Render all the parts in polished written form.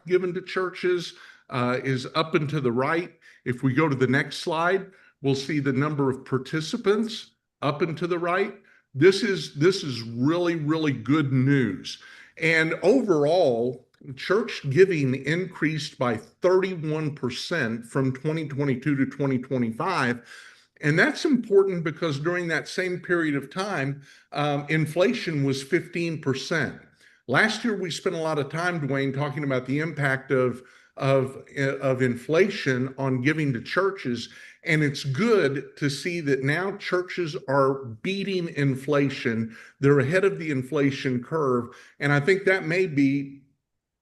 given to churches is up and to the right. If we go to the next slide, we'll see the number of participants up and to the right. This is really, really good news. And overall, church giving increased by 31% from 2022 to 2025. And that's important because during that same period of time, inflation was 15%. Last year, we spent a lot of time, Dwayne, talking about the impact of inflation on giving to churches. And it's good to see that now churches are beating inflation. They're ahead of the inflation curve. And I think that may be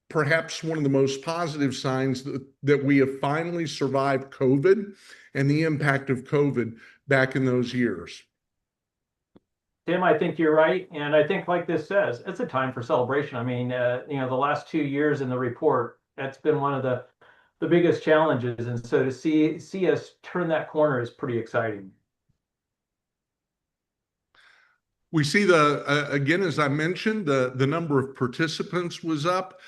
perhaps one of the most positive signs that we have finally survived COVID and the impact of COVID back in those years. Tim, I think you're right. And I think, like this says, it's a time for celebration. I mean, the last 2 years in the report, that's been one of the biggest challenges. And so to see us turn that corner is pretty exciting. We see again, as I mentioned, the number of participants was up.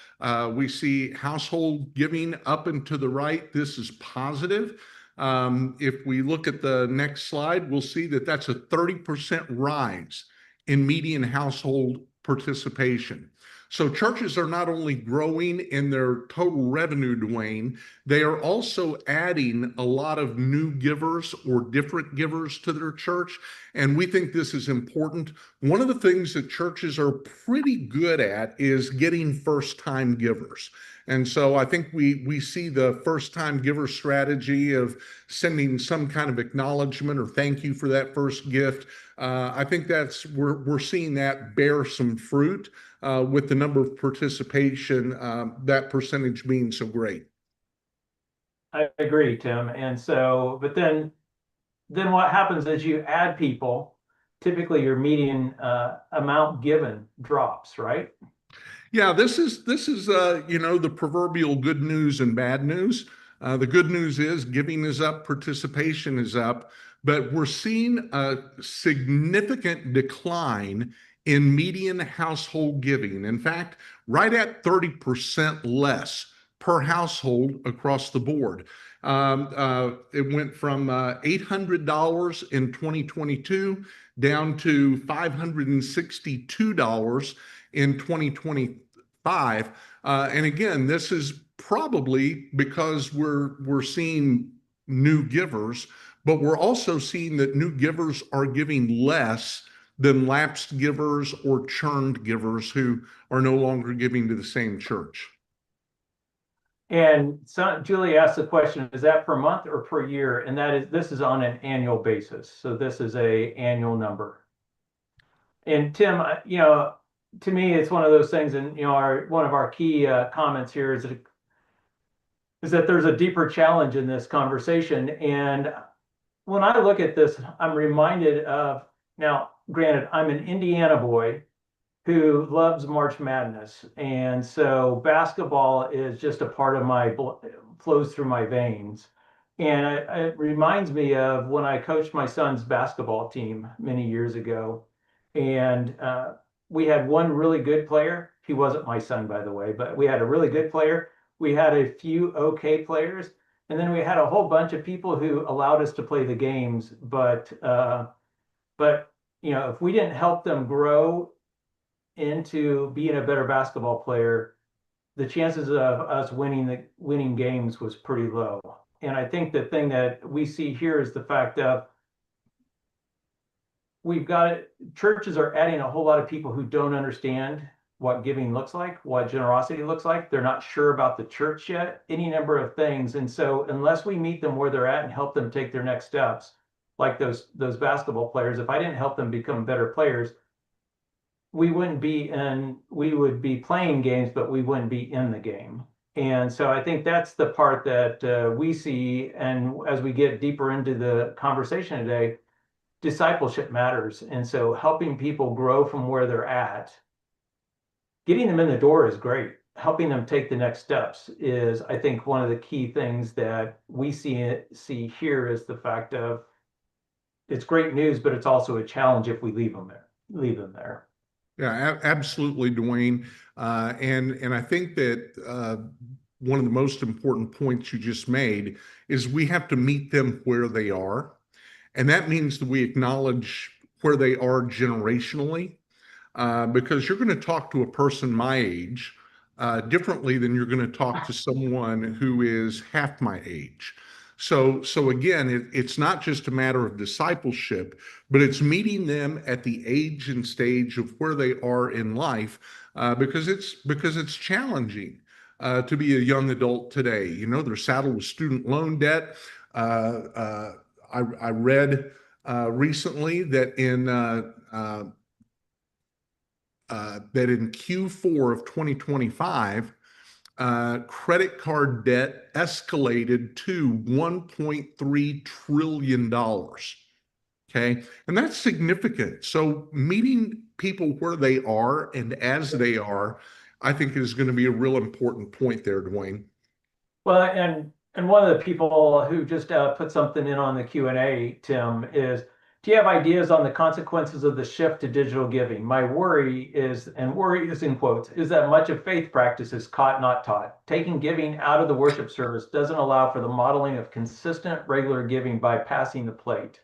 We see household giving up and to the right. This is positive. If we look at the next slide, we'll see that that's a 30% rise in median household participation. So churches are not only growing in their total revenue, Dwayne, they are also adding a lot of new givers or different givers to their church. And we think this is important. One of the things that churches are pretty good at is getting first-time givers. And so I think we see the first-time giver strategy of sending some kind of acknowledgement or thank you for that first gift. I think we're seeing that bear some fruit with the number of participation, that percentage being so great. I agree, Tim. And so, but then what happens is you add people, typically your median amount given drops, right? Yeah, this is the proverbial good news and bad news. The good news is giving is up, participation is up, but we're seeing a significant decline in median household giving. In fact, right at 30% less per household across the board. It went from $800 in 2022 down to $562 in 2025. And again, this is probably because we're seeing new givers, but we're also seeing that new givers are giving less than lapsed givers or churned givers who are no longer giving to the same church. And so Julie asked the question, is that per month or per year? And this is on an annual basis. So this is an annual number. And Tim, to me, it's one of those things, and one of our key comments here is that there's a deeper challenge in this conversation. And when I look at this, I'm reminded of, now, granted, I'm an Indiana boy who loves March Madness. And so basketball is just a part of my blood, flows through my veins. And it reminds me of when I coached my son's basketball team many years ago. And we had one really good player. He wasn't my son, by the way, but we had a really good player. We had a few okay players. And then we had a whole bunch of people who allowed us to play the games. But if we didn't help them grow into being a better basketball player, the chances of us winning games was pretty low. And I think the thing that we see here is the fact that churches are adding a whole lot of people who don't understand what giving looks like, what generosity looks like. They're not sure about the church yet, any number of things. And so unless we meet them where they're at and help them take their next steps, like those basketball players, if I didn't help them become better players, we would be playing games, but we wouldn't be in the game. And so I think that's the part that we see. And as we get deeper into the conversation today, discipleship matters. And so helping people grow from where they're at, getting them in the door is great. Helping them take the next steps is, I think, one of the key things that we see here is the fact of it's great news, but it's also a challenge if we leave them there. Yeah, absolutely, Dwayne. And I think that one of the most important points you just made is we have to meet them where they are. And that means that we acknowledge where they are generationally, because you're going to talk to a person my age differently than you're going to talk to someone who is half my age. So again, it's not just a matter of discipleship, but it's meeting them at the age and stage of where they are in life, because it's challenging to be a young adult today. You know, they're saddled with student loan debt. I read recently that in Q4 of 2025, credit card debt escalated to $1.3 trillion. Okay. And that's significant. So meeting people where they are and as they are, I think is going to be a real important point there, Dwayne. Well, and one of the people who just put something in on the Q&A, Tim, is, do you have ideas on the consequences of the shift to digital giving? My worry is, and worry is in quotes, is that much of faith practice is caught, not taught. Taking giving out of the worship service doesn't allow for the modeling of consistent, regular giving by passing the plate.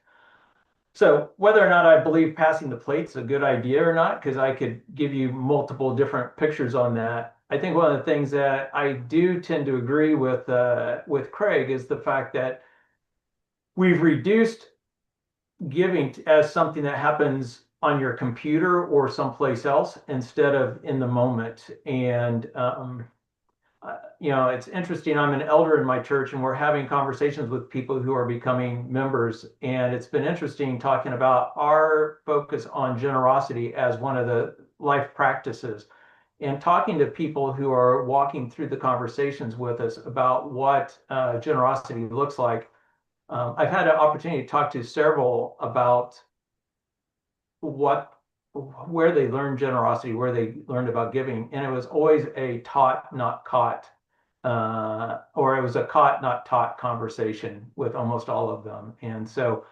So whether or not I believe passing the plate's a good idea or not, because I could give you multiple different pictures on that. I think one of the things that I do tend to agree with Craig is the fact that we've reduced giving as something that happens on your computer or someplace else instead of in the moment. And you know, it's interesting. I'm an elder in my church, and we're having conversations with people who are becoming members. And it's been interesting talking about our focus on generosity as one of the life practices, and talking to people who are walking through the conversations with us about what generosity looks like. I've had an opportunity to talk to several about where they learned generosity, where they learned about giving, and it was always a taught, not caught, or it was a caught, not taught conversation with almost all of them. And so,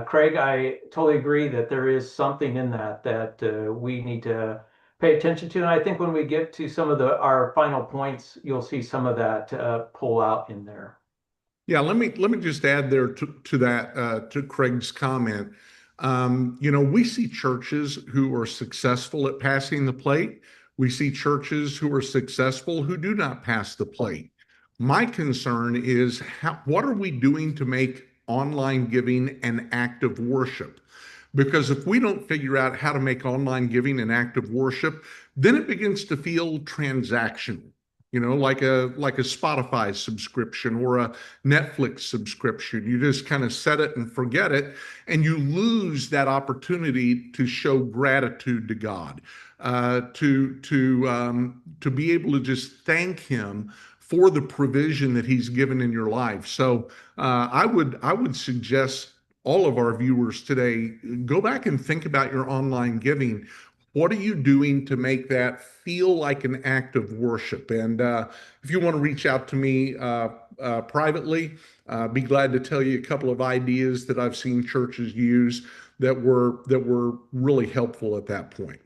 Craig, I totally agree that there is something in that we need to pay attention to. And I think when we get to some of our final points, you'll see some of that pull out in there. Yeah, let me just add there to that to Craig's comment. You know, we see churches who are successful at passing the plate. We see churches who are successful who do not pass the plate. My concern is what are we doing to make online giving an act of worship? Because if we don't figure out how to make online giving an act of worship, then it begins to feel transactional. You know, like a Spotify subscription or a Netflix subscription. You just kind of set it and forget it, and you lose that opportunity to show gratitude to God, to be able to just thank Him for the provision that He's given in your life. So I would suggest all of our viewers today go back and think about your online giving. What are you doing to make that feel like an act of worship? And if you want to reach out to me privately, be glad to tell you a couple of ideas that I've seen churches use that were really helpful at that point.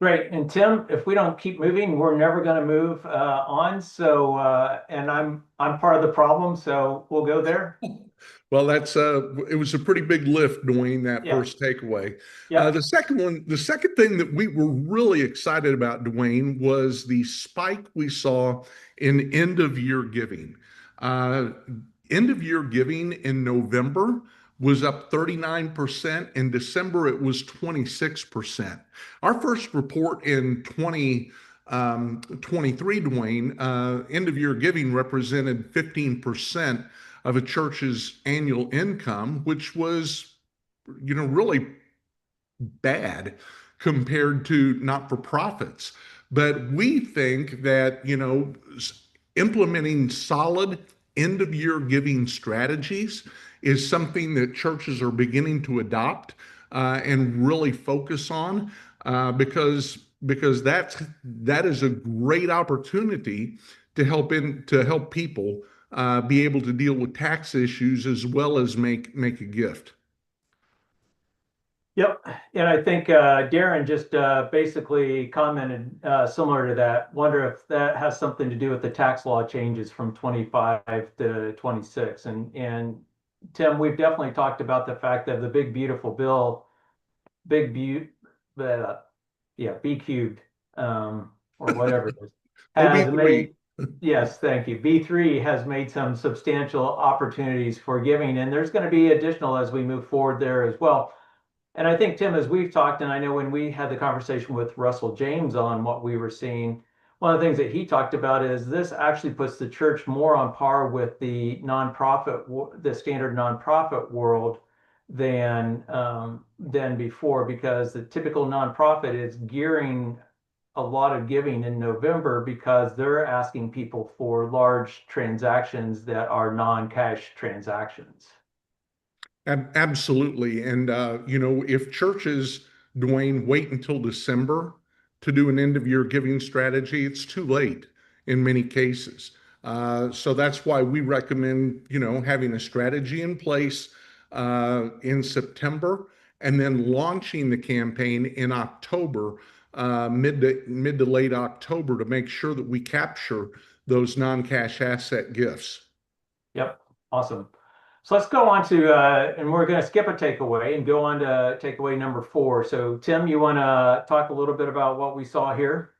Great. And Tim, if we don't keep moving, we're never going to move on. So, and I'm part of the problem, so we'll go there. Well, it was a pretty big lift, Dwayne, that Yeah. first takeaway. Yeah. The second thing that we were really excited about, Dwayne, was the spike we saw in end of year giving. End of year giving in November was up 39%. In December, it was 26%. Our first report in 2023, Dwayne, end of year giving represented 15% of a church's annual income, which was, you know, really bad compared to not-for-profits. But we think that, you know, implementing solid end-of-year giving strategies is something that churches are beginning to adopt and really focus on, because that is a great opportunity to help people be able to deal with tax issues as well as make a gift. Yep, and I think Darren just basically commented similar to that. Wonder if that has something to do with the tax law changes from 25 to 26. And Tim, we've definitely talked about the fact that the big beautiful bill, big beaut, the yeah, B cubed, or whatever it is, has OB3. made, yes, thank you. B3 has made some substantial opportunities for giving, and there's going to be additional as we move forward there as well. And I think, Tim, as we've talked, and I know when we had the conversation with Russell James on what we were seeing, one of the things that he talked about is this actually puts the church more on par with the nonprofit, the standard nonprofit world than before, because the typical nonprofit is gearing a lot of giving in November because they're asking people for large transactions that are non-cash transactions. Absolutely. And, if churches, Dwayne, wait until December to do an end of year giving strategy, it's too late in many cases. So that's why we recommend, having a strategy in place in September and then launching the campaign in October, mid to late October, to make sure that we capture those non-cash asset gifts. Yep, awesome. So let's go on to, and we're going to skip a takeaway and go on to takeaway number 4. So Tim, you want to talk a little bit about what we saw here?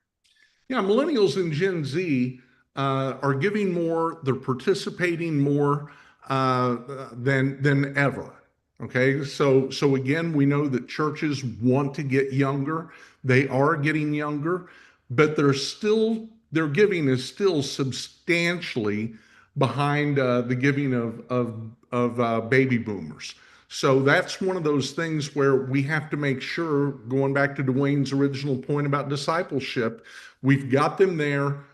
Yeah, millennials and Gen Z are giving more, they're participating more than ever. Okay, so again, we know that churches want to get younger. They are getting younger, but their giving is still substantially behind the giving of baby boomers. So that's one of those things where we have to make sure, going back to Dwayne's original point about discipleship, we've got them there.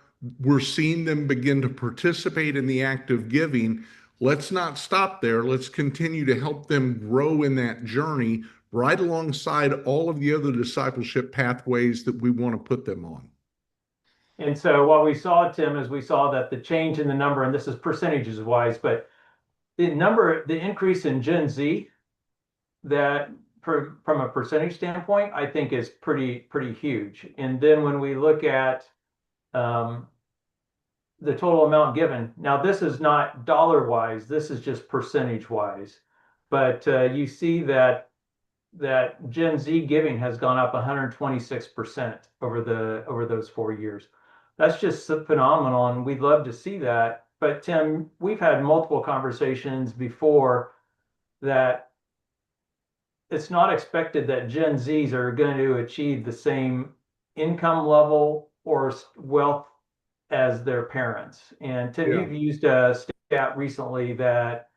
We're seeing them begin to participate in the act of giving. Let's not stop there. Let's continue to help them grow in that journey right alongside all of the other discipleship pathways that we want to put them on. And so what we saw, Tim, is we saw that the change in the number, and this is percentages wise, but the increase in Gen Z, that from a percentage standpoint, I think is pretty huge. And then when we look at um, the total amount given, now this is not dollar wise, this is just percentage wise, but you see that Gen Z giving has gone up 126% over those 4 years. That's just phenomenal, and we'd love to see that. But Tim, we've had multiple conversations before that it's not expected that Gen Zs are going to achieve the same income level or wealth as their parents. And Tim, Yeah. you've used a stat recently that,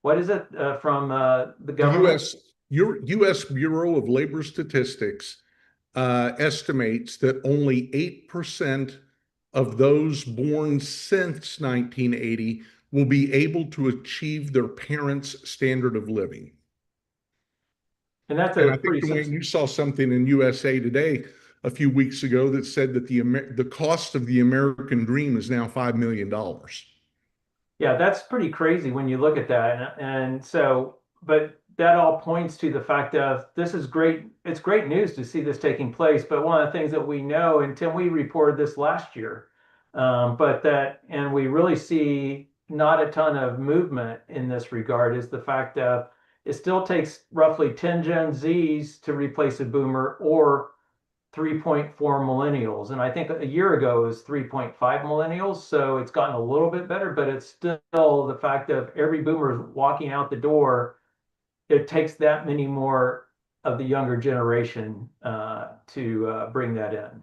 what is it from the The government? US Bureau of Labor Statistics estimates that only 8% of those born since 1980 will be able to achieve their parents' standard of living. And that's And a I think, pretty Dwayne, you saw something in USA Today a few weeks ago that said that the cost of the American dream is now $5 million. Yeah, that's pretty crazy when you look at that. And so, but that all points to the fact of this is great. It's great news to see this taking place. But one of the things that we know, and Tim, we reported this last year, and we really see not a ton of movement in this regard, is the fact that it still takes roughly 10 Gen Zs to replace a boomer or 3.4 millennials. And I think a year ago it was 3.5 millennials. So it's gotten a little bit better, but it's still the fact of every boomer walking out the door, it takes that many more of the younger generation to bring that in.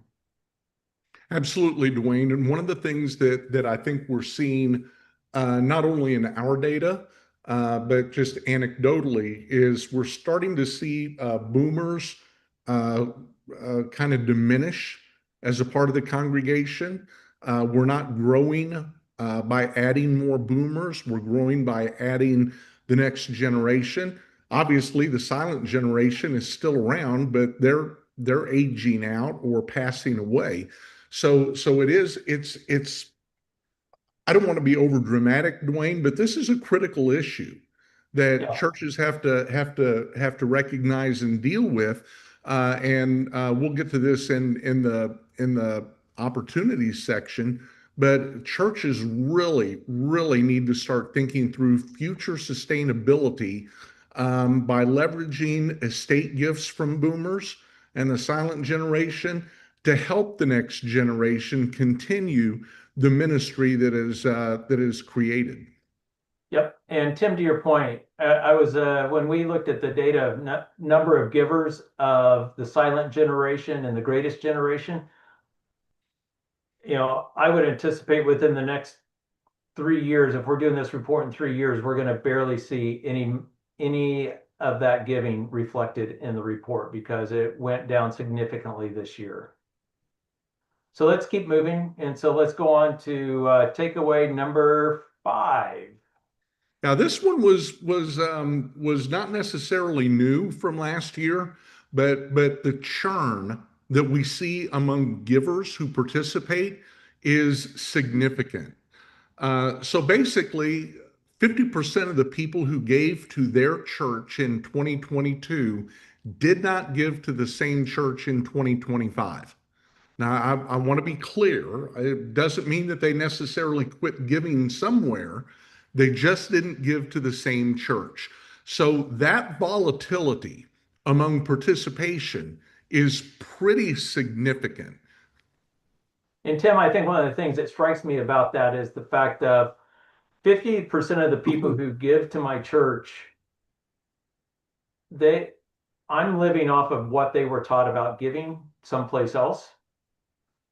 Absolutely, Dwayne. And one of the things that I think we're seeing, not only in our data, but just anecdotally, is we're starting to see boomers uh, kind of diminish as a part of the congregation. We're not growing by adding more boomers. We're growing by adding the next generation. Obviously, the silent generation is still around, but they're aging out or passing away. So it's I don't want to be over dramatic, Dwayne, but this is a critical issue that Yeah. churches have to recognize and deal with. And we'll get to this in the opportunities section. But churches really, really need to start thinking through future sustainability by leveraging estate gifts from boomers and the silent generation to help the next generation continue the ministry that is created. Yep. And Tim, to your point, I was when we looked at the data of number of givers of the silent generation and the greatest generation, I would anticipate within the next 3 years, if we're doing this report in 3 years, we're going to barely see any of that giving reflected in the report because it went down significantly this year. So let's keep moving. And so let's go on to takeaway number 5. Now, this one was not necessarily new from last year, but the churn that we see among givers who participate is significant. So basically, 50% of the people who gave to their church in 2022 did not give to the same church in 2025. Now, I want to be clear. It doesn't mean that they necessarily quit giving somewhere. They just didn't give to the same church. So that volatility among participation is pretty significant. And Tim, I think one of the things that strikes me about that is the fact that 50% of the people who give to my church, I'm living off of what they were taught about giving someplace else.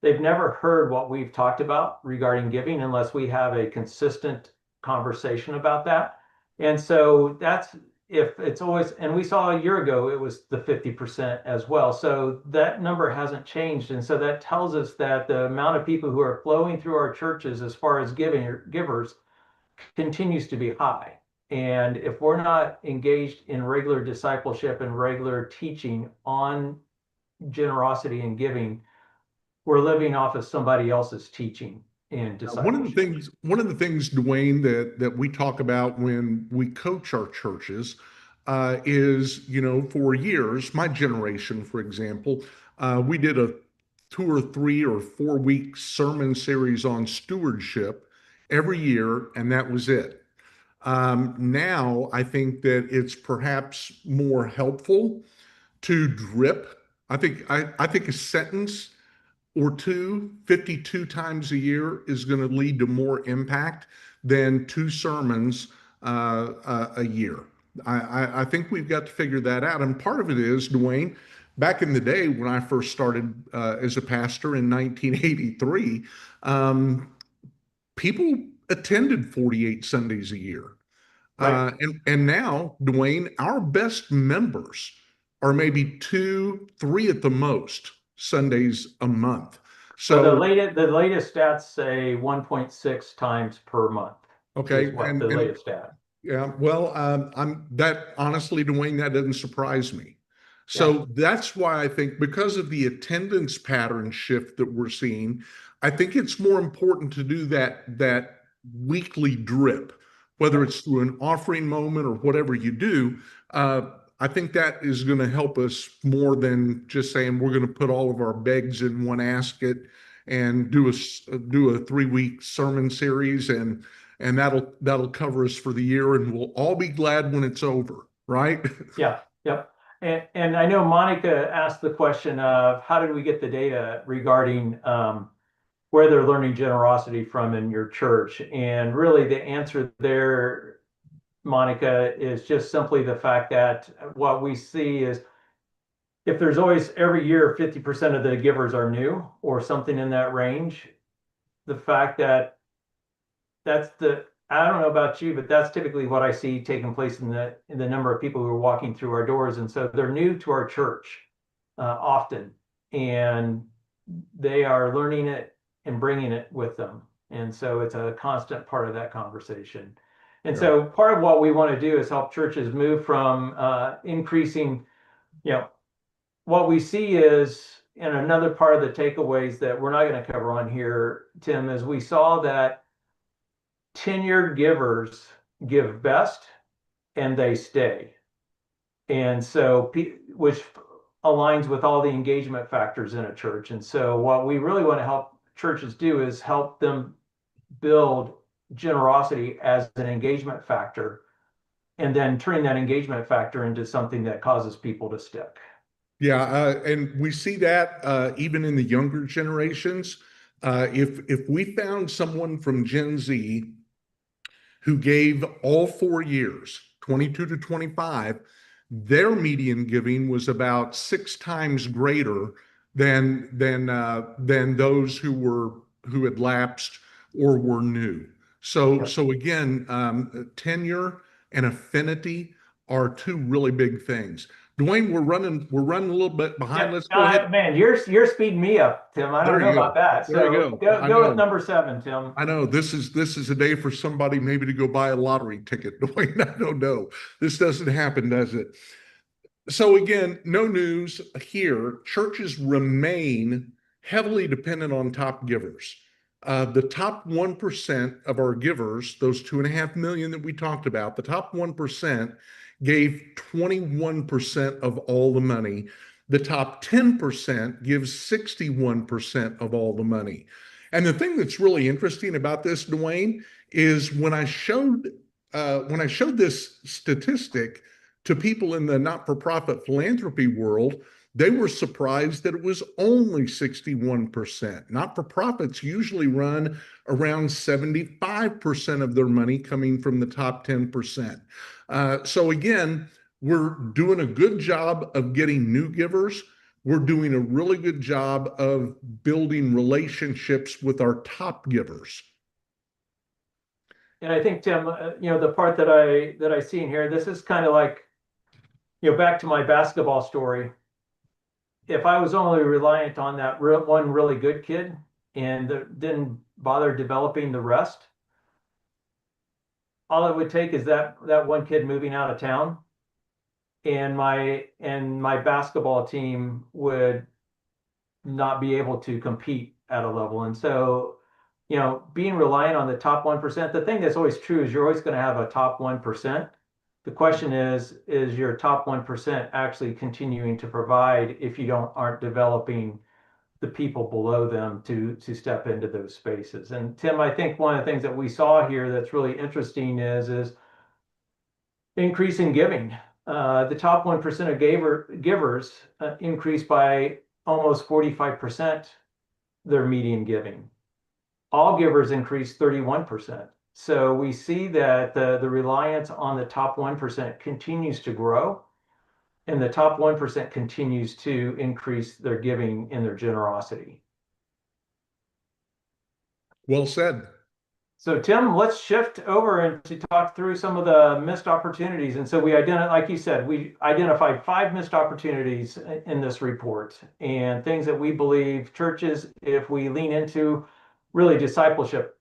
They've never heard what we've talked about regarding giving unless we have a consistent conversation about that. And so that's if it's always, and we saw a year ago, it was the 50% as well. So that number hasn't changed. And so that tells us that the amount of people who are flowing through our churches as far as givers continues to be high. And if we're not engaged in regular discipleship and regular teaching on generosity and giving, we're living off of somebody else's teaching and discipleship. One of the things, Dwayne, that we talk about when we coach our churches is, for years, my generation, for example, we did a 2 or 3 or 4 week sermon series on stewardship every year, and that was it. Now, I think that it's perhaps more helpful to drip. I think a sentence or two, 52 times a year is going to lead to more impact than 2 sermons a year. I think we've got to figure that out. And part of it is, Dwayne, back in the day when I first started as a pastor in 1983, people attended 48 Sundays a year. Right. And now, Dwayne, our best members are maybe 2, 3 at the most Sundays a month. So the So, latest stats say 1.6 times per month okay, is what the latest stat. yeah, well, I'm that honestly, Dwayne, that doesn't surprise me. Yeah. So that's why I think because of the attendance pattern shift that we're seeing, I think it's more important to do that weekly drip, whether it's through an offering moment or whatever you do. I think that is going to help us more than just saying we're going to put all of our begs in one basket and do a 3 week sermon series and that'll cover us for the year and we'll all be glad when it's over, right? Yeah. Yep. And I know Monica asked the question of how did we get the data regarding where they're learning generosity from in your church? And really the answer there, Monica, is just simply the fact that what we see is if there's always every year 50% of the givers are new or something in that range, the fact that I don't know about you, but that's typically what I see taking place in the number of people who are walking through our doors. And so they're new to our church often, and they are learning it and bringing it with them. And so it's a constant part of that conversation. And so part of what we want to do is help churches move from increasing, what we see is, and another part of the takeaways that we're not going to cover on here, Tim, is we saw that tenured givers give best and they stay. And so, which aligns with all the engagement factors in a church. And so what we really want to help churches do is help them build generosity as an engagement factor, and then turning that engagement factor into something that causes people to stick. Yeah, and we see that even in the younger generations. If we found someone from Gen Z who gave all 4 years, 22 to 25, their median giving was about 6 times greater than those who had lapsed or were new. So again, tenure and affinity are two really big things. Dwayne, we're running a little bit behind. Yeah, Let's go ahead. man, you're speeding me up, Tim. I don't There know you about go. that. There you So go. I go with know. number 7, Tim. I know this is a day for somebody maybe to go buy a lottery ticket. Dwayne, I don't know. This doesn't happen, does it? So again, no news here. Churches remain heavily dependent on top givers. The top 1% of our givers, those 2.5 million that we talked about, the top 1% gave 21% of all the money. The top 10% gives 61% of all the money. And the thing that's really interesting about this, Dwayne, is when I showed this statistic to people in the not-for-profit philanthropy world, they were surprised that it was only 61%. Not-for-profits usually run around 75% of their money coming from the top 10%. So again, we're doing a good job of getting new givers. We're doing a really good job of building relationships with our top givers. And I think, Tim, the part that I see in here, this is kind of like, back to my basketball story. If I was only reliant on that one really good kid and didn't bother developing the rest, all it would take is that one kid moving out of town, and my basketball team would not be able to compete at a level. And so, being reliant on the top 1%, the thing that's always true is you're always going to have a top 1%. The question is your top 1% actually continuing to provide if you aren't developing the people below them to step into those spaces? And Tim, I think one of the things that we saw here that's really interesting is increasing giving. The top 1% of givers increased by almost 45% their median giving. All givers increased 31%. So we see that the reliance on the top 1% continues to grow, and the top 1% continues to increase their giving and their generosity. Well said. So Tim, let's shift over and to talk through some of the missed opportunities. And so like you said, we identified 5 missed opportunities in this report, and things that we believe churches, if we lean into really discipleship,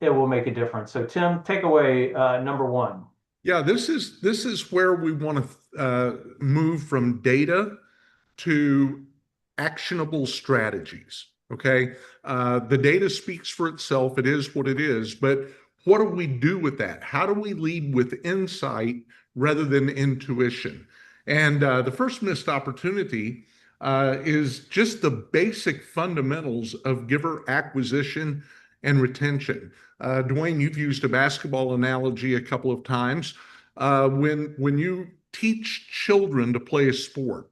it will make a difference. So Tim, take away number 1. Yeah, this is where we want to move from data to actionable strategies. Okay, the data speaks for itself. It is what it is. But what do we do with that? How do we lead with insight rather than intuition? And the first missed opportunity is just the basic fundamentals of giver acquisition and retention. Dwayne, you've used a basketball analogy a couple of times. When you teach children to play a sport,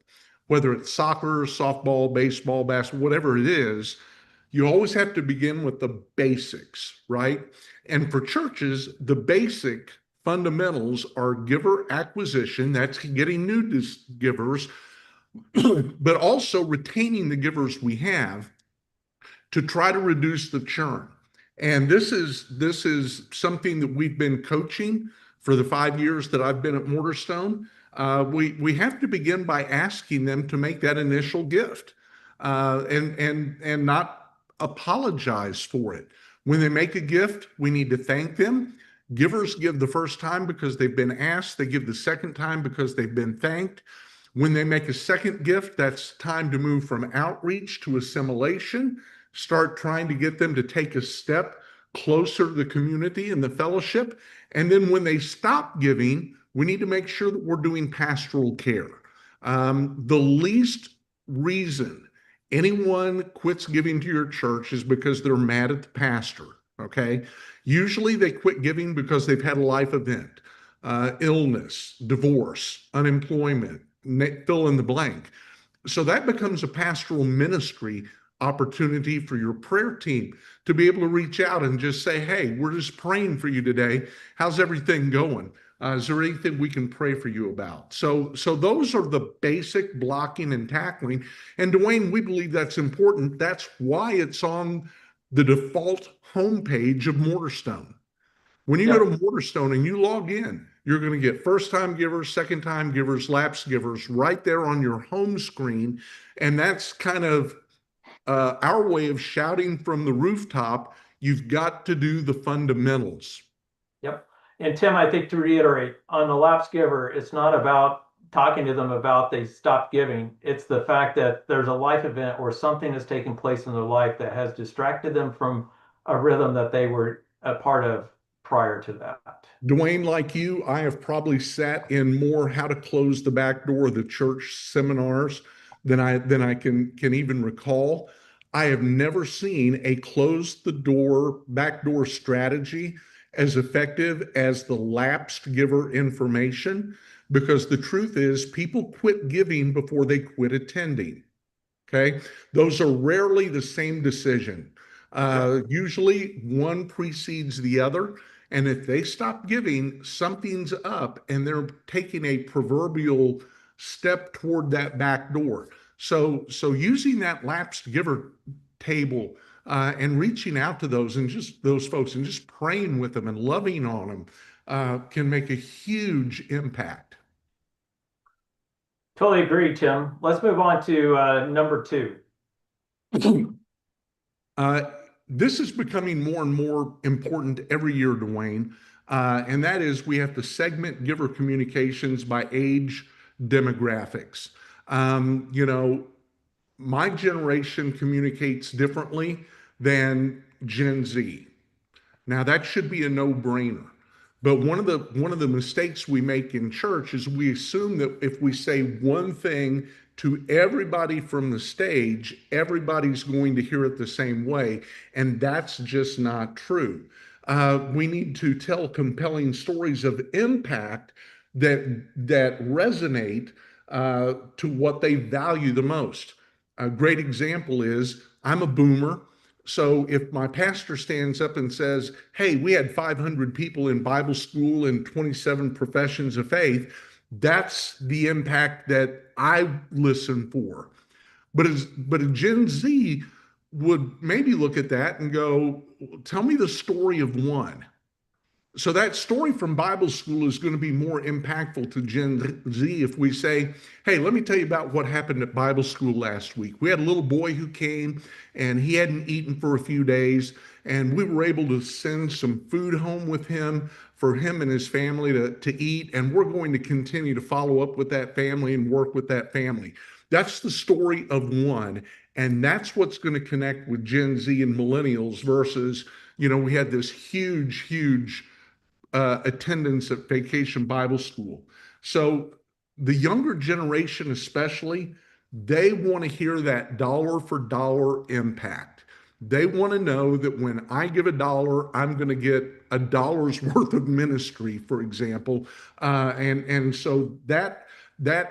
whether it's soccer, softball, baseball, basketball, whatever it is, you always have to begin with the basics, right? And for churches, the basic fundamentals are giver acquisition, that's getting new givers, but also retaining the givers we have to try to reduce the churn. And this is something that we've been coaching for the 5 years that I've been at Mortarstone. We have to begin by asking them to make that initial gift, and not apologize for it. When they make a gift, we need to thank them. Givers give the first time because they've been asked. They give the second time because they've been thanked. When they make a second gift, that's time to move from outreach to assimilation. Start trying to get them to take a step closer to the community and the fellowship. And then when they stop giving, we need to make sure that we're doing pastoral care. The least reason anyone quits giving to your church is because they're mad at the pastor. Okay. Usually they quit giving because they've had a life event, illness, divorce, unemployment, fill in the blank. So that becomes a pastoral ministry opportunity for your prayer team to be able to reach out and just say, hey, we're just praying for you today. How's everything going? Is there anything we can pray for you about? So those are the basic blocking and tackling. And Dwayne, we believe that's important. That's why it's on the default homepage of Mortarstone. When you go to Mortarstone and you log in, you're going to get first-time givers, second-time givers, lapsed givers right there on your home screen. And that's kind of our way of shouting from the rooftop, you've got to do the fundamentals. Yep. And Tim, I think to reiterate, on the lapsed giver, it's not about talking to them about they stopped giving. It's the fact that there's a life event or something has taken place in their life that has distracted them from a rhythm that they were a part of prior to that. Dwayne, like you, I have probably sat in more how to close the back door of the church seminars than I can even recall. I have never seen a close the door, back door strategy as effective as the lapsed giver information, because the truth is people quit giving before they quit attending. Okay. Those are rarely the same decision. Usually one precedes the other. And if they stop giving, something's up and they're taking a proverbial step toward that back door. So using that lapsed giver table and reaching out to those and just those folks and just praying with them and loving on them can make a huge impact. Totally agree, Tim. Let's move on to number 2. This is becoming more and more important every year, Dwayne, and that is we have to segment giver communications by age demographics. My generation communicates differently than Gen Z. Now that should be a no-brainer. But one of the mistakes we make in church is we assume that if we say one thing to everybody from the stage, everybody's going to hear it the same way, and that's just not true. We need to tell compelling stories of impact that resonate to what they value the most. A great example is I'm a boomer. So if my pastor stands up and says, hey, we had 500 people in Bible school and 27 professions of faith, that's the impact that I listen for. But a Gen Z would maybe look at that and go, tell me the story of one. So that story from Bible school is going to be more impactful to Gen Z if we say, hey, let me tell you about what happened at Bible school last week. We had a little boy who came and he hadn't eaten for a few days, and we were able to send some food home with him for him and his family to eat, and we're going to continue to follow up with that family and work with that family. That's the story of one, and that's what's going to connect with Gen Z and millennials versus, we had this huge attendance at Vacation Bible School. So the younger generation especially, they want to hear that dollar for dollar impact. They want to know that when I give $1, I'm going to get $1's worth of ministry, for example. And so that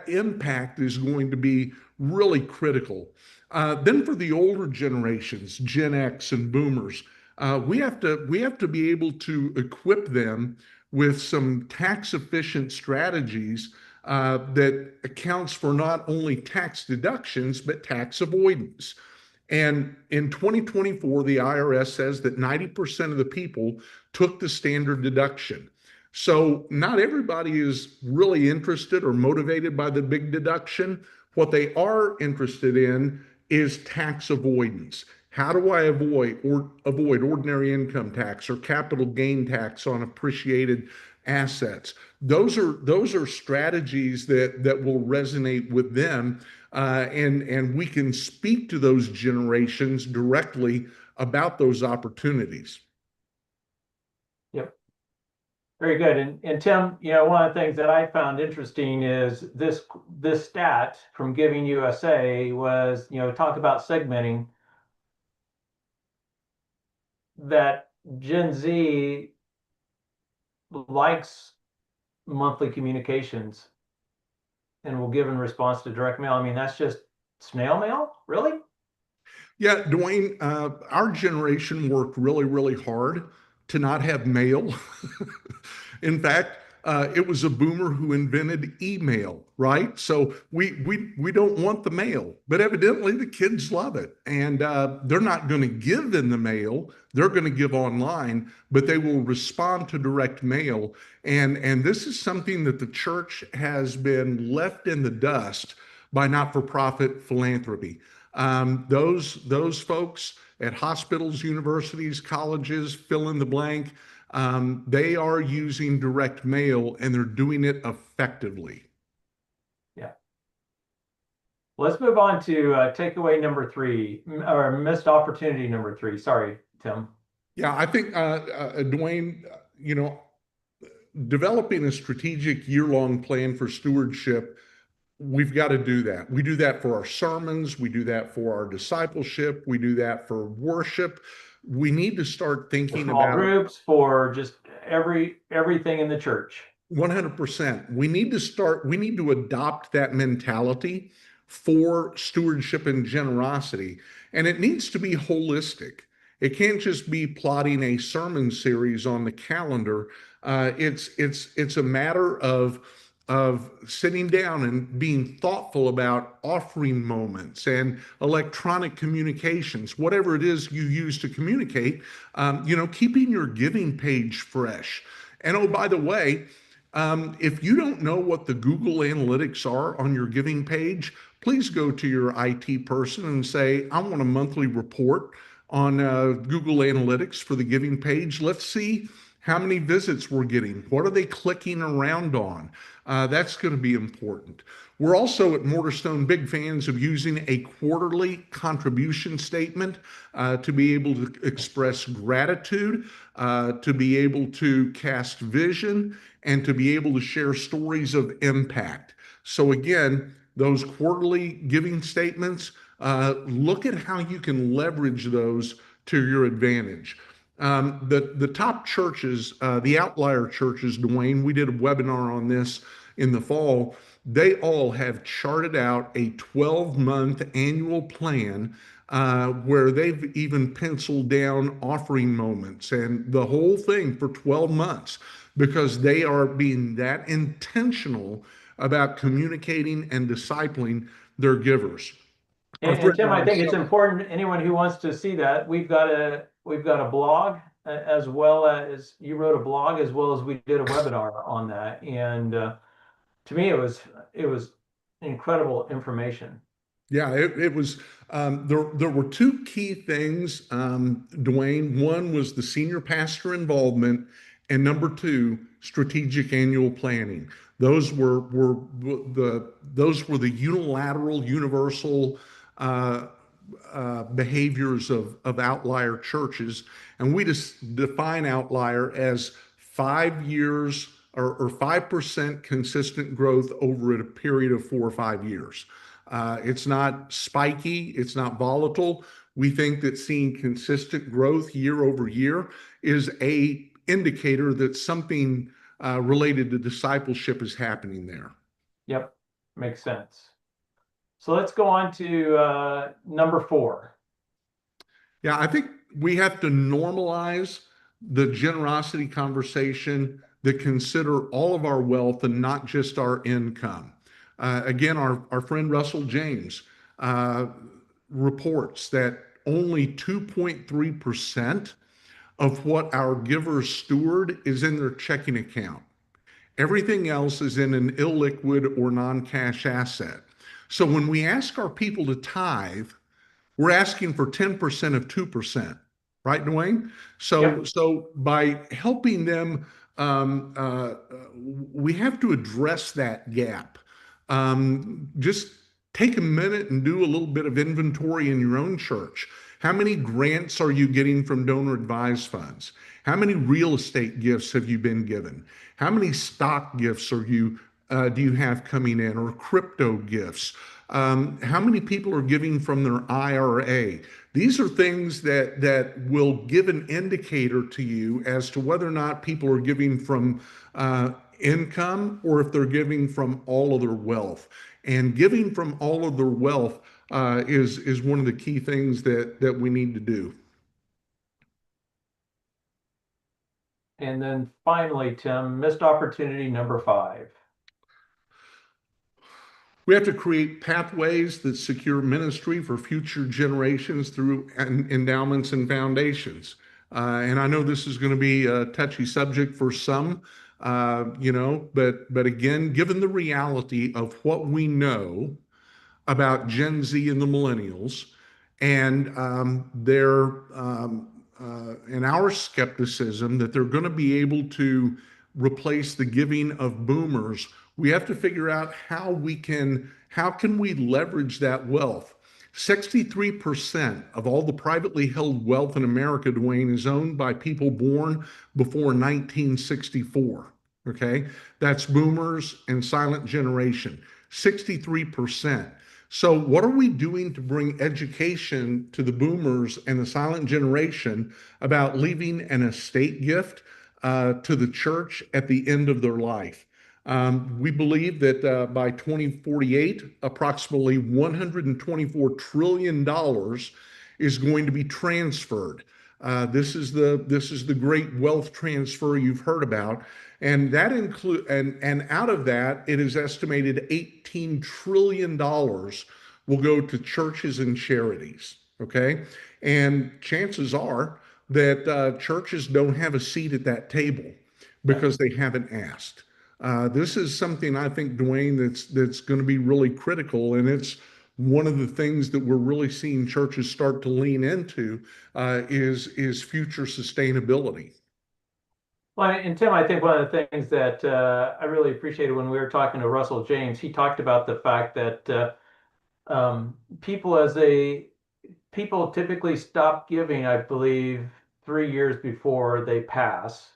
impact is going to be really critical. Then for the older generations, Gen X and boomers, we have to be able to equip them with some tax efficient strategies that accounts for not only tax deductions, but tax avoidance. And in 2024, the IRS says that 90% of the people took the standard deduction. So not everybody is really interested or motivated by the big deduction. What they are interested in is tax avoidance. How do I avoid ordinary income tax or capital gain tax on appreciated assets? Those are strategies that will resonate with them, and we can speak to those generations directly about those opportunities. Yep. Very good. And Tim, one of the things that I found interesting is this stat from Giving USA was, talk about segmenting that Gen Z likes monthly communications and will give in response to direct mail. I mean, that's just snail mail, really? Yeah, Dwayne, our generation worked really, really hard to not have mail. In fact, it was a boomer who invented email, right? So we don't want the mail, but evidently the kids love it, and they're not going to give in the mail. They're going to give online, but they will respond to direct mail, and this is something that the church has been left in the dust by not-for-profit philanthropy. Those folks at hospitals, universities, colleges, fill in the blank, they are using direct mail and they're doing it effectively. Yeah. Let's move on to takeaway number three, or missed opportunity number three. Sorry, Tim. Yeah, I think, Dwayne, developing a strategic year-long plan for stewardship, we've got to do that. We do that for our sermons, we do that for our discipleship, we do that for worship. We need to start For thinking small about groups, for just everything in the church. 100%. We need to adopt that mentality for stewardship and generosity. And it needs to be holistic. It can't just be plotting a sermon series on the calendar. It's a matter of sitting down and being thoughtful about offering moments and electronic communications, whatever it is you use to communicate, keeping your giving page fresh. And oh, by the way, if you don't know what the Google Analytics are on your giving page, please go to your IT person and say, I want a monthly report on Google Analytics for the giving page. Let's see how many visits we're getting. What are they clicking around on? That's going to be important. We're also at Mortarstone big fans of using a quarterly contribution statement to be able to express gratitude, to be able to cast vision, and to be able to share stories of impact. So again, those quarterly giving statements, look at how you can leverage those to your advantage. The top churches, the outlier churches, Dwayne, we did a webinar on this in the fall. They all have charted out a 12-month annual plan where they've even penciled down offering moments and the whole thing for 12 months because they are being that intentional about communicating and discipling their givers. Our And friend Tim, I think it's Marcel, important. Anyone who wants to see that, we've got a blog as well as you wrote a blog as well as we did a webinar on that. And to me, it was incredible information. yeah, it was. There were two key things, Dwayne. One was the senior pastor involvement, and number two, strategic annual planning. Those were the unilateral, universal behaviors of outlier churches, and we just define outlier as 5 years or 5% consistent growth over a period of 4 or 5 years. It's not spiky, it's not volatile. We think that seeing consistent growth year over year is a indicator that something related to discipleship is happening there. Yep, makes sense. So let's go on to number four. Yeah, I think we have to normalize the generosity conversation that consider all of our wealth and not just our income. Again, our friend Russell James reports that only 2.3% of what our givers steward is in their checking account. Everything else is in an illiquid or non-cash asset. So when we ask our people to tithe, we're asking for 10% of 2%, right, Dwayne? So, Yep. so by helping them, we have to address that gap. Just take a minute and do a little bit of inventory in your own church. How many grants are you getting from donor advised funds? How many real estate gifts have you been given? How many stock gifts do you have coming in, or crypto gifts? How many people are giving from their IRA? These are things that will give an indicator to you as to whether or not people are giving from income, or if they're giving from all of their wealth. And giving from all of their wealth is one of the key things that we need to do. And then finally, Tim, missed opportunity number 5. We have to create pathways that secure ministry for future generations through endowments and foundations. And I know this is going to be a touchy subject for some, but again, given the reality of what we know about Gen Z and the millennials, and and our skepticism that they're going to be able to replace the giving of boomers, we have to figure out how can we leverage that wealth. 63% of all the privately held wealth in America, Dwayne, is owned by people born before 1964. Okay, that's boomers and silent generation. 63%. So, what are we doing to bring education to the boomers and the silent generation about leaving an estate gift to the church at the end of their life? We believe that by 2048, approximately $124 trillion is going to be transferred. This is the great wealth transfer you've heard about, and that include and out of that, it is estimated $18 trillion will go to churches and charities. Okay, and chances are that churches don't have a seat at that table because they haven't asked. This is something, I think, Dwayne, that's going to be really critical, and it's one of the things that we're really seeing churches start to lean into is future sustainability. Well, and Tim, I think one of the things that I really appreciated when we were talking to Russell James, he talked about the fact that people people typically stop giving, I believe, 3 years before they pass,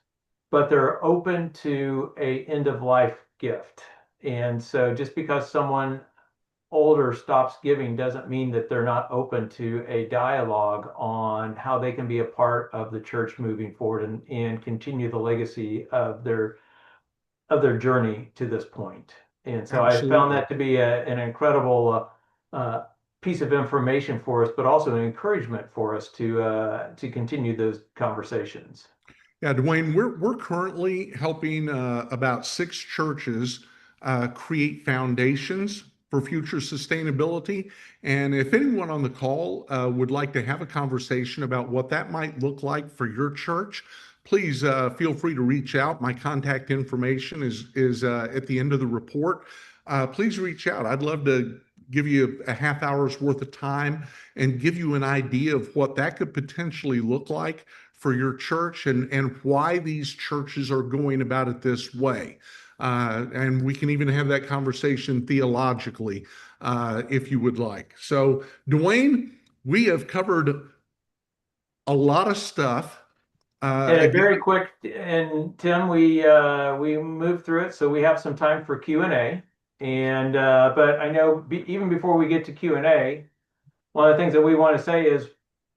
but they're open to a end of life gift. And so just because someone older stops giving doesn't mean that they're not open to a dialogue on how they can be a part of the church moving forward and continue the legacy of their journey to this point. And so I found that to be an incredible piece of information for us, but also an encouragement for us to continue those conversations. Yeah, Dwayne, we're currently helping about 6 churches create foundations for future sustainability. And if anyone on the call would like to have a conversation about what that might look like for your church, please feel free to reach out. My contact information is at the end of the report. Please reach out. I'd love to give you a half hour's worth of time and give you an idea of what that could potentially look like for your church, and why these churches are going about it this way. And we can even have that conversation theologically if you would like. So, Dwayne, we have covered a lot of stuff. And very quick, and Tim, we moved through it, so we have some time for Q&A. And but I know even before we get to Q&A, one of the things that we want to say is,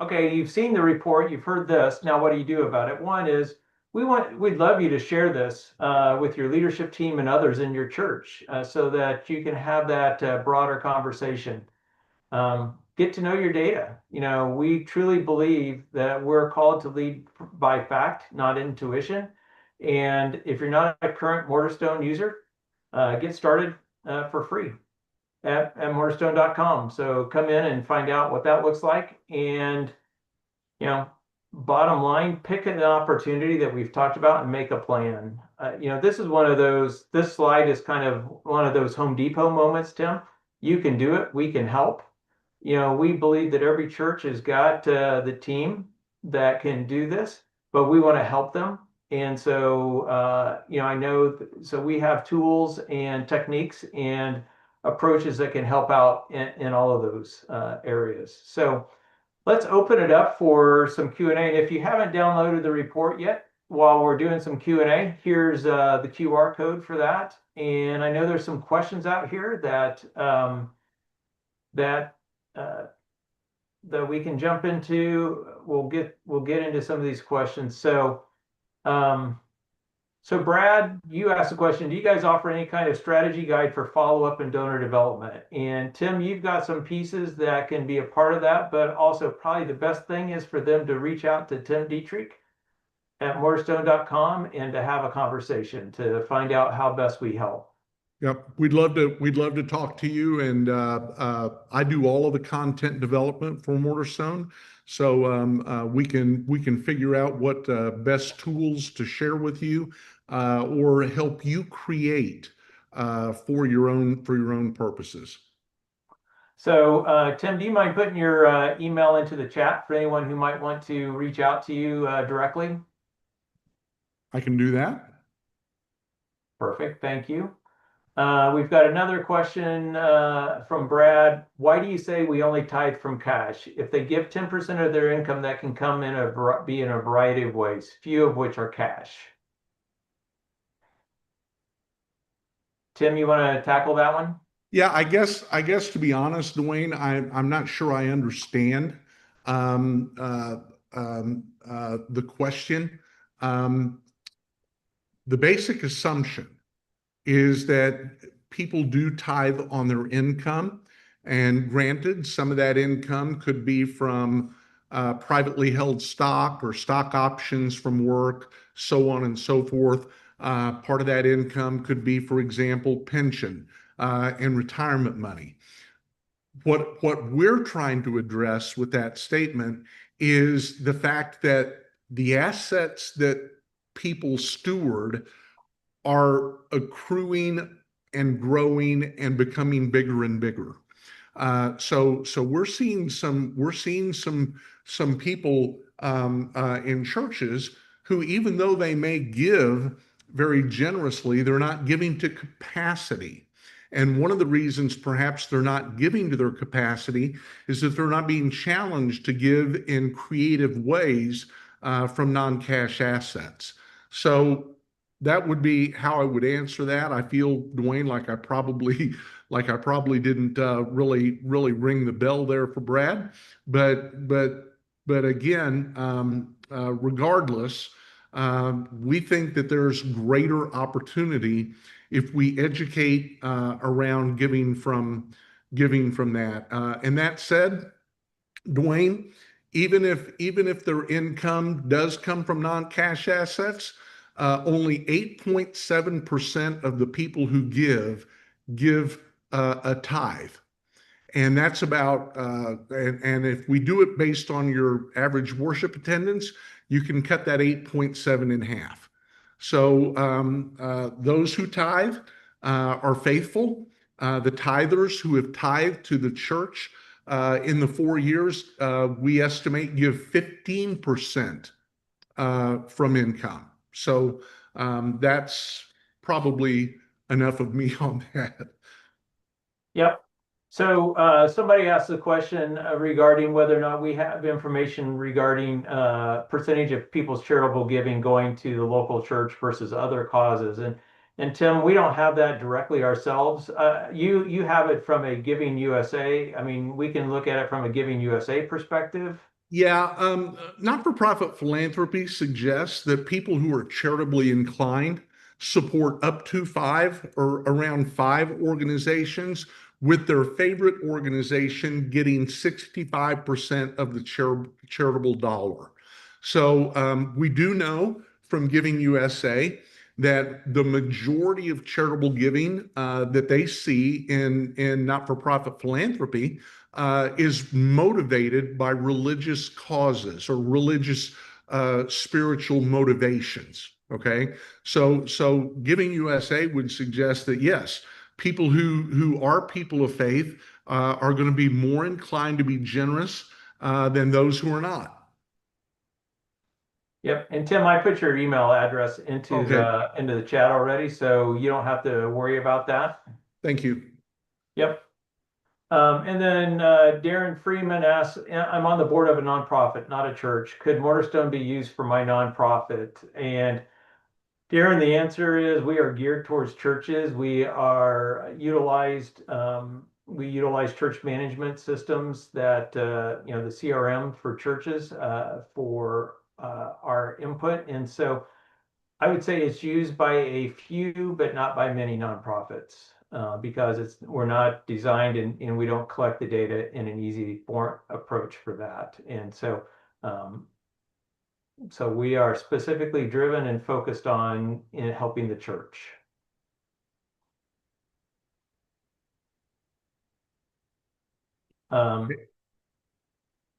okay, you've seen the report, you've heard this. Now, what do you do about it? One is we'd love you to share this with your leadership team and others in your church so that you can have that broader conversation. Get to know your data. You know, we truly believe that we're called to lead by fact, not intuition. And if you're not a current Mortarstone user, get started for free at mortarstone.com. So come in and find out what that looks like. And, you know, bottom line, pick an opportunity that we've talked about and make a plan. You know, this is one of those, this slide is kind of one of those Home Depot moments, Tim. You can do it. We can help. You know, we believe that every church has got the team that can do this, but we want to help them. And so, you know, I know, so we have tools and techniques and approaches that can help out in all of those areas. So let's open it up for some Q&A. And if you haven't downloaded the report yet, while we're doing some Q&A, here's the QR code for that. And I know there's some questions out here that that that we can jump into. We'll get into some of these questions. So so Brad, you asked a question. Do you guys offer any kind of strategy guide for follow-up and donor development? And Tim, you've got some pieces that can be a part of that, but also probably the best thing is for them to reach out to Tim Dietrich at moorstone.com and to have a conversation to find out how best we help. Yep, we'd love to talk to you. And I do all of the content development for Mortarstone, so we can figure out what best tools to share with you or help you create for your own purposes. So Tim, do you mind putting your email into the chat for anyone who might want to reach out to you directly? I can do that. Perfect, thank you. We've got another question from Brad. Why do you say we only tithe from cash? If they give 10% of their income, that can come be in a variety of ways, few of which are cash. Tim, you want to tackle that one? Yeah, I guess to be honest, Dwayne, I'm not sure I understand the question. The basic assumption is that people do tithe on their income, and granted, some of that income could be from privately held stock or stock options from work, so on and so forth. Part of that income could be, for example, pension and retirement money. What we're trying to address with that statement is the fact that the assets that people steward are accruing and growing and becoming bigger and bigger. So we're seeing some people in churches who, even though they may give very generously, they're not giving to capacity. And one of the reasons perhaps they're not giving to their capacity is that they're not being challenged to give in creative ways from non-cash assets. So that would be how I would answer that. I feel, Dwayne, like I probably didn't really ring the bell there for Brad, but again, regardless, we think that there's greater opportunity if we educate around giving from that. And that said, Dwayne, even if their income does come from non-cash assets, only 8.7% of the people who give a tithe. And that's about, and if we do it based on your average worship attendance, you can cut that 8.7 in half. So those who tithe are faithful. The tithers who have tithed to the church in the 4 years, we estimate give 15% from income. So that's probably enough of me on that. Yep. So somebody asked the question regarding whether or not we have information regarding percentage of people's charitable giving going to the local church versus other causes. And Tim, we don't have that directly ourselves. You have it from a Giving USA. I mean, we can look at it from a Giving USA perspective. Yeah, not-for-profit philanthropy suggests that people who are charitably inclined support up to 5 or around 5 organizations, with their favorite organization getting 65% of the charitable dollar. So we do know from Giving USA that the majority of charitable giving that they see in not-for-profit philanthropy is motivated by religious causes or religious spiritual motivations. Okay, so Giving USA would suggest that yes, people who are people of faith are going to be more inclined to be generous than those who are not. Yep. And Tim, I put your email address into the chat already, so you don't have to worry about that. Thank you. Yep. And then Darren Freeman asks, I'm on the board of a nonprofit, not a church. Could Mortarstone be used for my nonprofit? And Darren, the answer is we are geared towards churches. We utilize church management systems that, the CRM for churches for our input. And so I would say it's used by a few, but not by many nonprofits, because we're not designed and we don't collect the data in an easy form approach for that. And um, so we are specifically driven and focused on in helping the church. Um,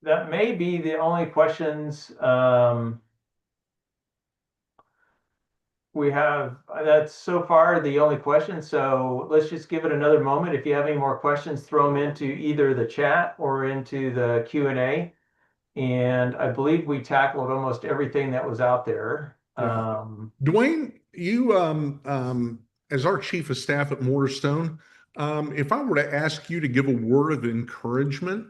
that may be the only questions we have. That's so far the only question. So let's just give it another moment. If you have any more questions, throw them into either the chat or into the Q&A. And I believe we tackled almost everything that was out there. Yeah. Dwayne, you as our chief of staff at Mortarstone, if I were to ask you to give a word of encouragement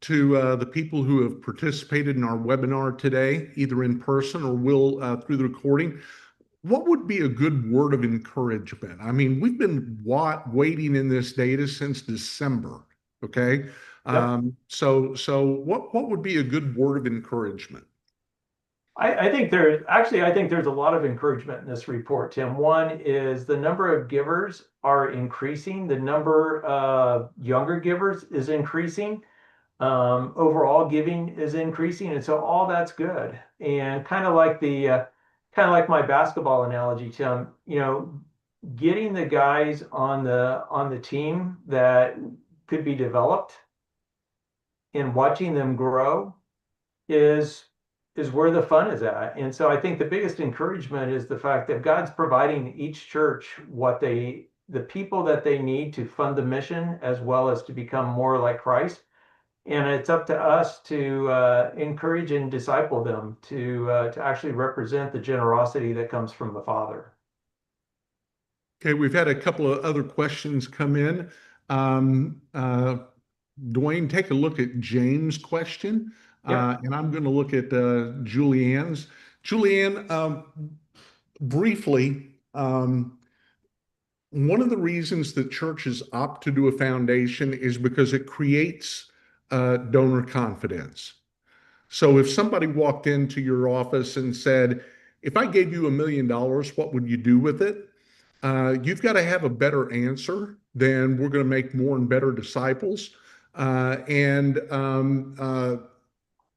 to the people who have participated in our webinar today, either in person or will through the recording, what would be a good word of encouragement? I mean, we've been waiting in this data since December. Okay. Yep. So what would be a good word of encouragement? I think there's a lot of encouragement in this report, Tim. One is the number of givers are increasing. The number of younger givers is increasing. Overall giving is increasing, and so all that's good. And kind of like my basketball analogy, Tim, getting the guys on the team that could be developed and watching them grow is where the fun is at. And so I think the biggest encouragement is the fact that God's providing each church the people that they need to fund the mission as well as to become more like Christ. And it's up to us to encourage and disciple them to actually represent the generosity that comes from the Father. Okay, we've had a couple of other questions come in. Um, uh, Dwayne, take a look at James' question, Yep. and I'm going to look at Julianne's. Julianne, briefly, one of the reasons that churches opt to do a foundation is because it creates donor confidence. So if somebody walked into your office and said, if I gave you $1 million, what would you do with it? You've got to have a better answer than we're going to make more and better disciples. And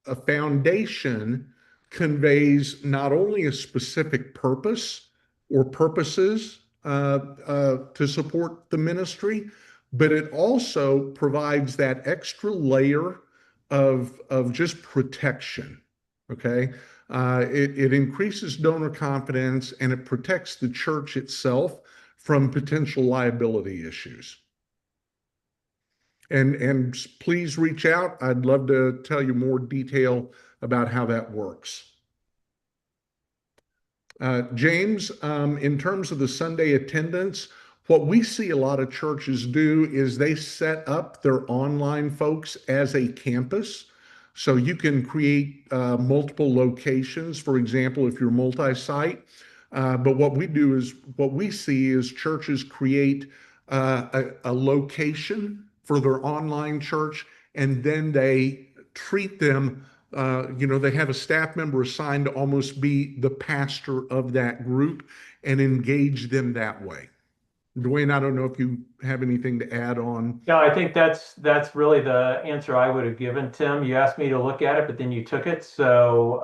a foundation conveys not only a specific purpose or purposes to support the ministry, but it also provides that extra layer of just protection. Okay. It increases donor confidence and it protects the church itself from potential liability issues. And please reach out. I'd love to tell you more detail about how that works. James, in terms of the Sunday attendance, what we see a lot of churches do is they set up their online folks as a campus. So you can create multiple locations, for example, if you're multi-site. But what we see is churches create a location for their online church, and then they treat them, they have a staff member assigned to almost be the pastor of that group and engage them that way. Dwayne, I don't know if you have anything to add on. No, I think that's really the answer I would have given, Tim. You asked me to look at it, but then you took it. So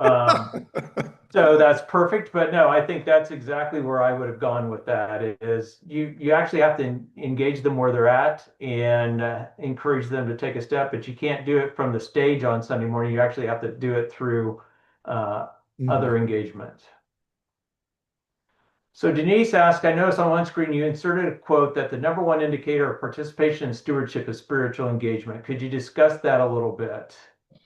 that's perfect. But no, I think that's exactly where I would have gone with that is you actually have to engage them where they're at and encourage them to take a step, but you can't do it from the stage on Sunday morning. You actually have to do it through other engagement. So Denise asked, I noticed on one screen you inserted a quote that the number one indicator of participation and stewardship is spiritual engagement. Could you discuss that a little bit?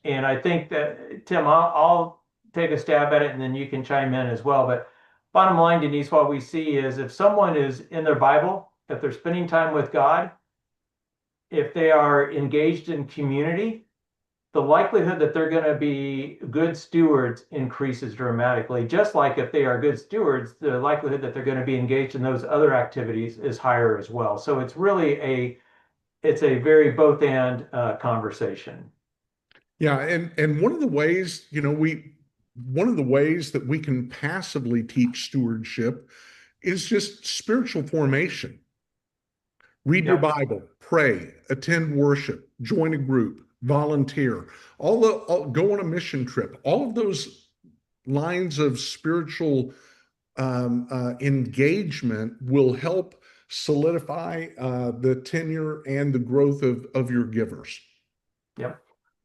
And I think that, Tim, I'll take a stab at it and then you can chime in as well. But bottom line, Denise, what we see is if someone is in their Bible, if they're spending time with God, if they are engaged in community, the likelihood that they're going to be good stewards increases dramatically. Just like if they are good stewards, the likelihood that they're going to be engaged in those other activities is higher as well. So it's really it's a very both and conversation. Yeah, and one of the ways, one of the ways that we can passively teach stewardship is just spiritual formation. Read your Yep. Bible, pray, attend worship, join a group, volunteer, go on a mission trip. All of those lines of spiritual engagement will help solidify the tenure and the growth of your givers. Yep.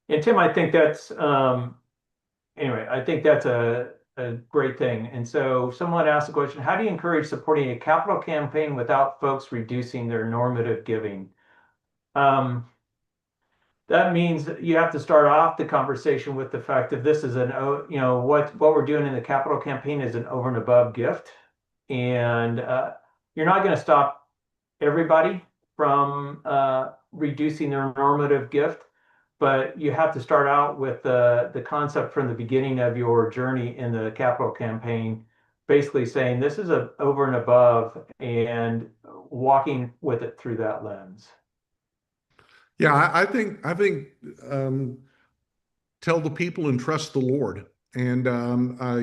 And Tim, I think that's anyway, I think that's a great thing. And so someone asked the question, how do you encourage supporting a capital campaign without folks reducing their normative giving? Um, that means that you have to start off the conversation with the fact that this is what we're doing in the capital campaign is an over and above gift. And you're not going to stop everybody from reducing their normative gift, but you have to start out with the concept from the beginning of your journey in the capital campaign, basically saying this is a over and above and walking with it through that lens. Yeah, I think tell the people and trust the Lord. And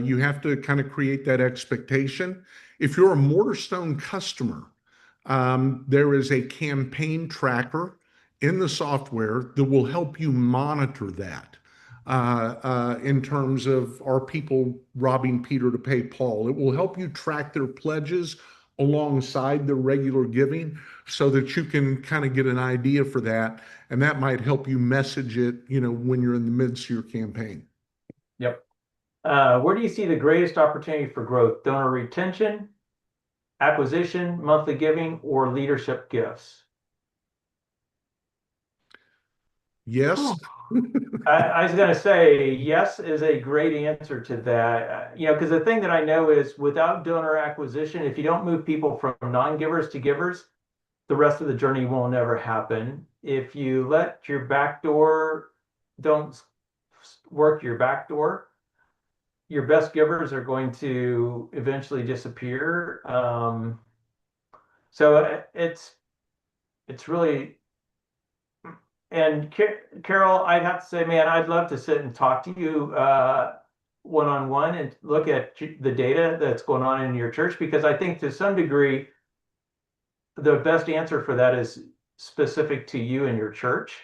you have to kind of create that expectation. If you're a Mortarstone customer, there is a campaign tracker in the software that will help you monitor that in terms of are people robbing Peter to pay Paul. It will help you track their pledges alongside the regular giving so that you can kind of get an idea for that. And that might help you message it, when you're in the midst of your campaign. Yep. Where do you see the greatest opportunity for growth? Donor retention, acquisition, monthly giving, or leadership gifts? Yes. I was going to say yes is a great answer to that. Because the thing that I know is without donor acquisition, if you don't move people from non-givers to givers, the rest of the journey will never happen. If you let your back door don't work your back door, your best givers are going to eventually disappear. So it's really, and Carol, I'd have to say, man, I'd love to sit and talk to you one-on-one and look at the data that's going on in your church, because I think to some degree, the best answer for that is specific to you and your church.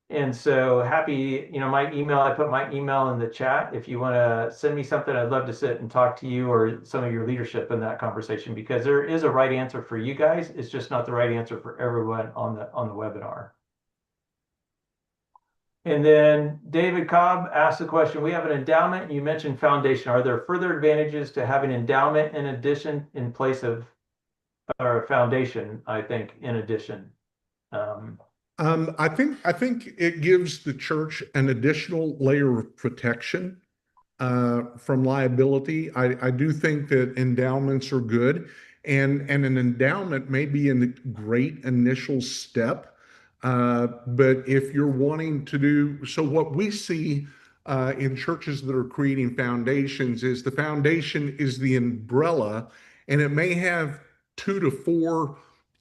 And so happy, I put my email in the chat. If you want to send me something, I'd love to sit and talk to you or some of your leadership in that conversation, because there is a right answer for you guys. It's just not the right answer for everyone on the webinar. And then David Cobb asked the question, we have an endowment and you mentioned foundation. Are there further advantages to having endowment in addition in place of or foundation, I think, in addition? I think it gives the church an additional layer of protection from liability. I do think that endowments are good, and an endowment may be a great initial step. But if you're wanting to do so, what we see in churches that are creating foundations is the foundation is the umbrella, and it may have 2 to 4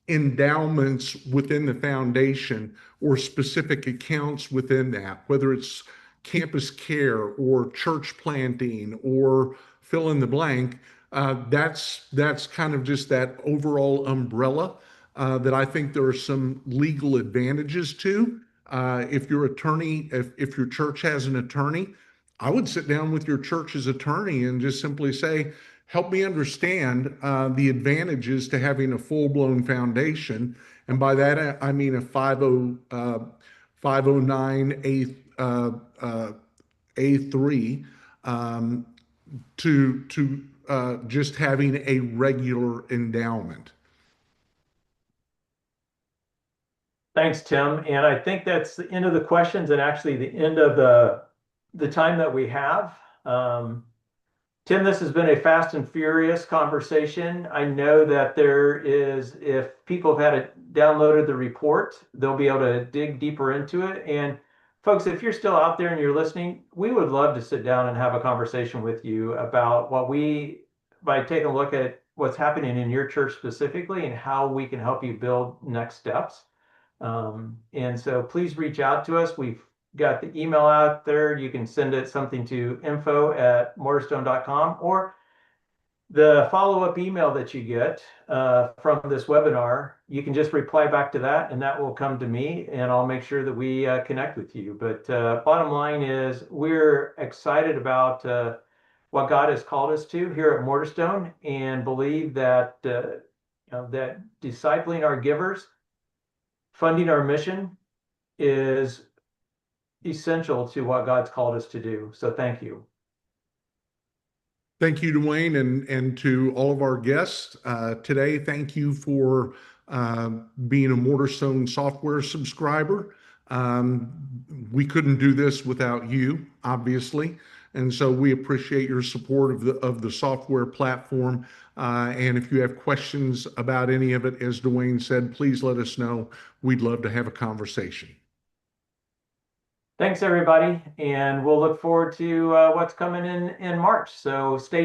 endowments within the foundation or specific accounts within that, whether it's campus care or church planting or fill in the blank. That's kind of just that overall umbrella that I think there are some legal advantages to. If your attorney, if your church has an attorney, I would sit down with your church's attorney and just simply say, help me understand the advantages to having a full-blown foundation. And by that, I mean a 509 A3 to just having a regular endowment. Thanks, Tim. And I think that's the end of the questions and actually the end of the time that we have. Tim, this has been a fast and furious conversation. I know that there is, if people have downloaded the report, they'll be able to dig deeper into it. And folks, if you're still out there and you're listening, we would love to sit down and have a conversation with you about by taking a look at what's happening in your church specifically and how we can help you build next steps. And so please reach out to us. We've got the email out there. You can send it something to info@mortarstone.com, or the follow-up email that you get from this webinar. You can just reply back to that, and that will come to me, and I'll make sure that we connect with you. But bottom line is, we're excited about what God has called us to here at Mortarstone, and believe that that discipling our givers, funding our mission, is essential to what God's called us to do. So thank you. Thank you, Dwayne, and to all of our guests today. Thank you for being a Mortarstone software subscriber. We couldn't do this without you, obviously, and so we appreciate your support of the software platform. And if you have questions about any of it, as Dwayne said, please let us know. We'd love to have a conversation. Thanks, everybody, and we'll look forward to what's coming in March. So stay